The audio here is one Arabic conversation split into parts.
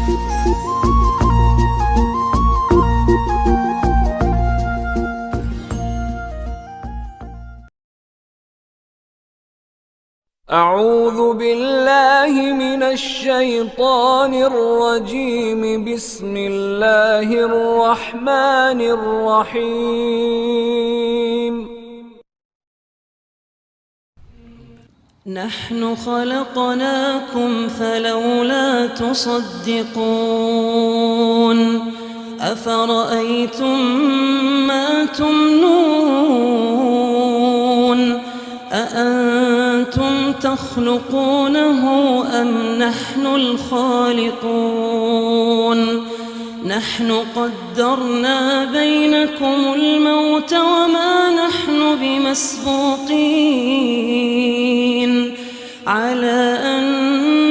أعوذ بالله من الشيطان الرجيم. بسم الله الرحمن الرحيم. نحن خلقناكم فلولا تصدقون. أفرأيتم ما تمنون أأنتم تخلقونه أم نحن الخالقون؟ نحن قدرنا بينكم الموت وما نحن بمسبوقين على أن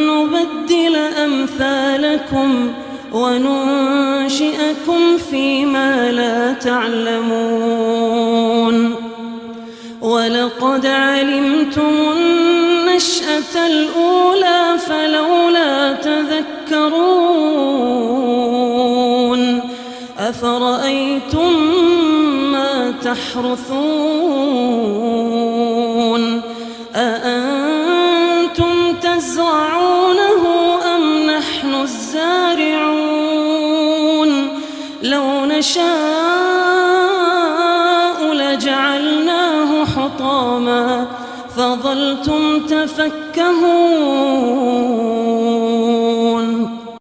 نبدل أمثالكم وننشئكم فيما لا تعلمون. ولقد علمتم النشأة الأولى فلولا تذكرون. أفرأيتم ما تحرثون أأنتم تزرعونه أم نحن الزارعون؟ لو نشاء لجعلناه حطاما فظلتم تفكهون.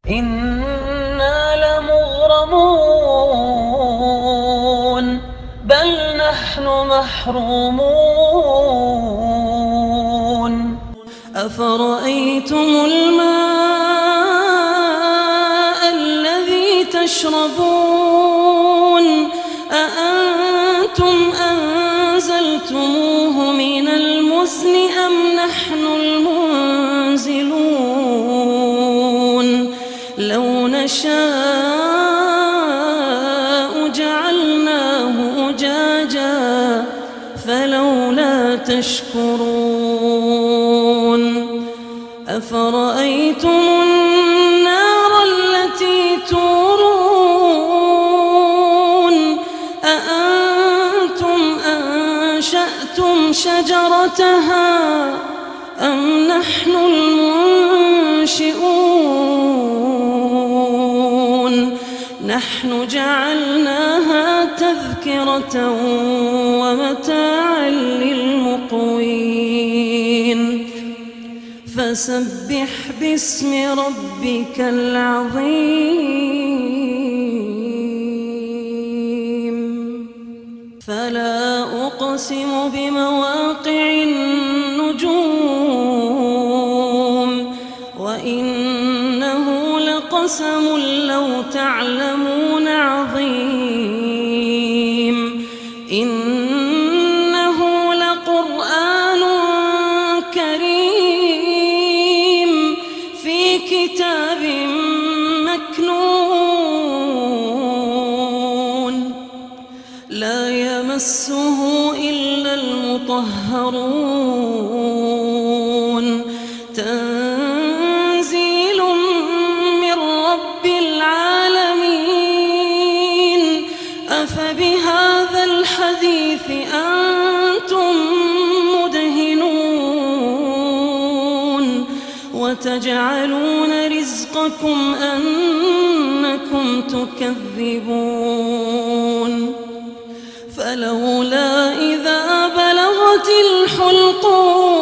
إنا لمغرمون بل نحن محرومون. أفرأيتم الماء الذي تشربون أأنتم أنزلتموه من المزن أم نحن المنزلون؟ لو نشاء جعلناه أجاجا فلولا تشكرون. أفرأيتم النار التي تورون أأنتم أنشأتم شجرتها أم نحن المنشئون؟ نحن جعلناها تذكرة ومتاعا للمقوين. فسبح باسم ربك العظيم. فلا أقسم بمواقع النجوم وإنه لقسم لو تعلمون عظيم. إنه لقرآن كريم في كتاب مكنون لا يمسه إلا المطهرون. تنزيل من رب العالمين. أفبهذا الحديث أنتم مدهنون وتجعلون رزقكم أنكم تكذبون. فلولا إذا بلغت الحلقون